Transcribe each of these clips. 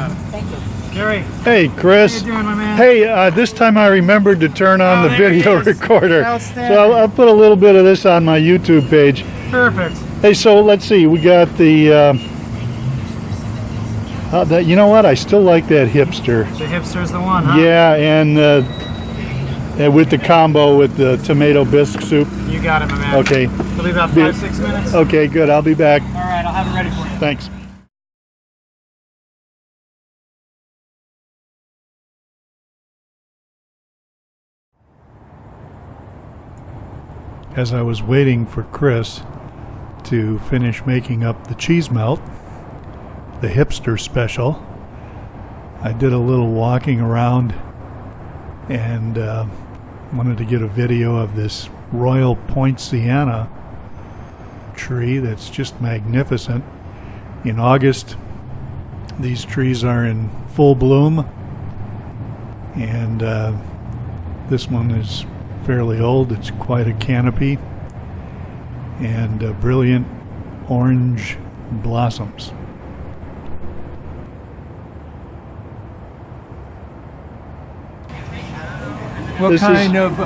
got it. Thank you. Gary. Hey, Chris. How you doing, my man? Hey, this time I remembered to turn on the there it video is. recorder. Outstanding. So I'll put a little bit of this on my YouTube page. Perfect. Hey, so let's see. We got the, you know what? I still like that hipster. The hipster's the one, huh? Yeah, and with the combo with the tomato bisque soup. You got it, my man. Okay. It'll be about 5-6 minutes. Okay, good. I'll be back. All right, I'll have it ready for you. Thanks. As I was waiting for Chris to finish making up the cheese melt, the hipster special, I did a little walking around and wanted to get a video of this Royal Poinciana tree that's just magnificent. In August, these trees are in full bloom, and this one is fairly old. It's quite a canopy and brilliant orange blossoms. What This kind of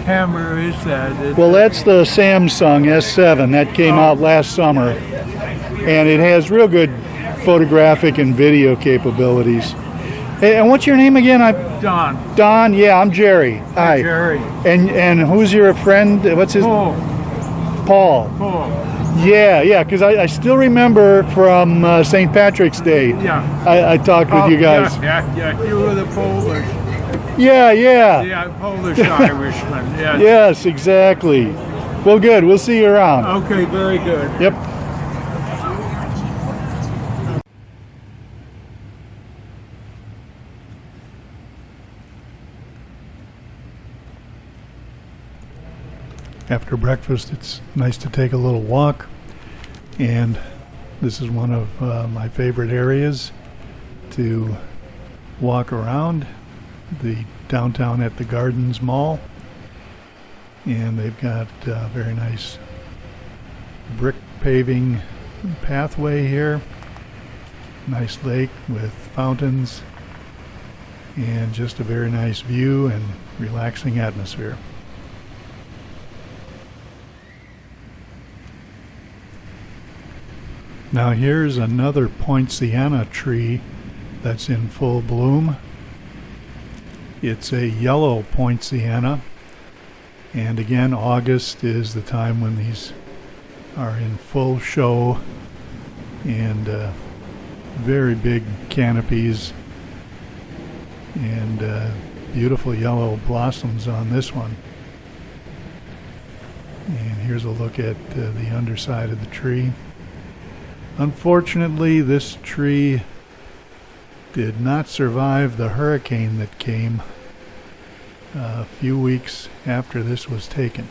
camera is that? Well, that's the Samsung S7 that came out last summer, and it has real good photographic and video capabilities. Hey, and what's your name again? Don. Don. Yeah, I'm Jerry. Hi. Jerry. And who's your friend? What's his? Paul. Paul. Paul. Yeah, because I still remember from St. Patrick's Day. Yeah. I talked with you guys. Yeah. You were the Polish. Yeah. Yeah, Polish Irishman. Yeah. Yes, exactly. Well, good. We'll see you around. Okay, very good. Yep. After breakfast, it's nice to take a little walk, and this is one of my favorite areas to walk around, the downtown at the Gardens Mall, and they've got a very nice brick paving pathway here, nice lake with fountains, and just a very nice view and relaxing atmosphere. Now here's another Poinciana tree that's in full bloom. It's a yellow Poinciana, and again, August is the time when these are in full show, and very big canopies and beautiful yellow blossoms on this one. And here's a look at the underside of the tree. Unfortunately, this tree did not survive the hurricane that came a few weeks after this was taken.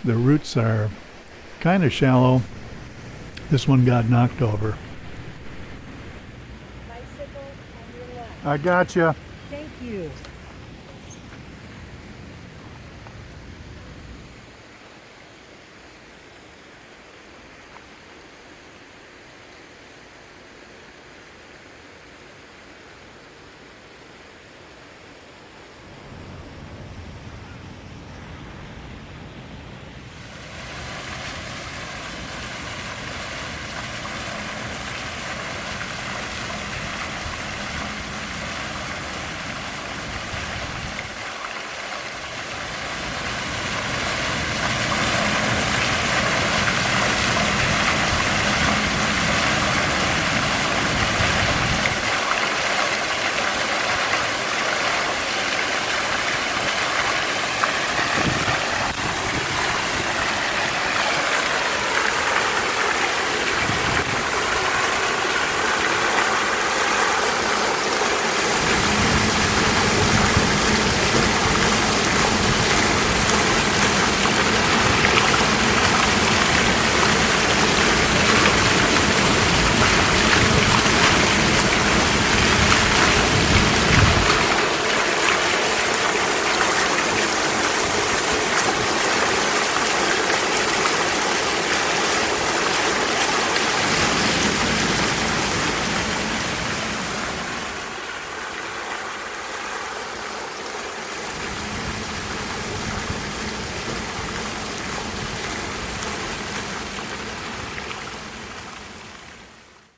The roots are kind of shallow. This one got knocked over. Bicycle on your left. I gotcha. Thank you.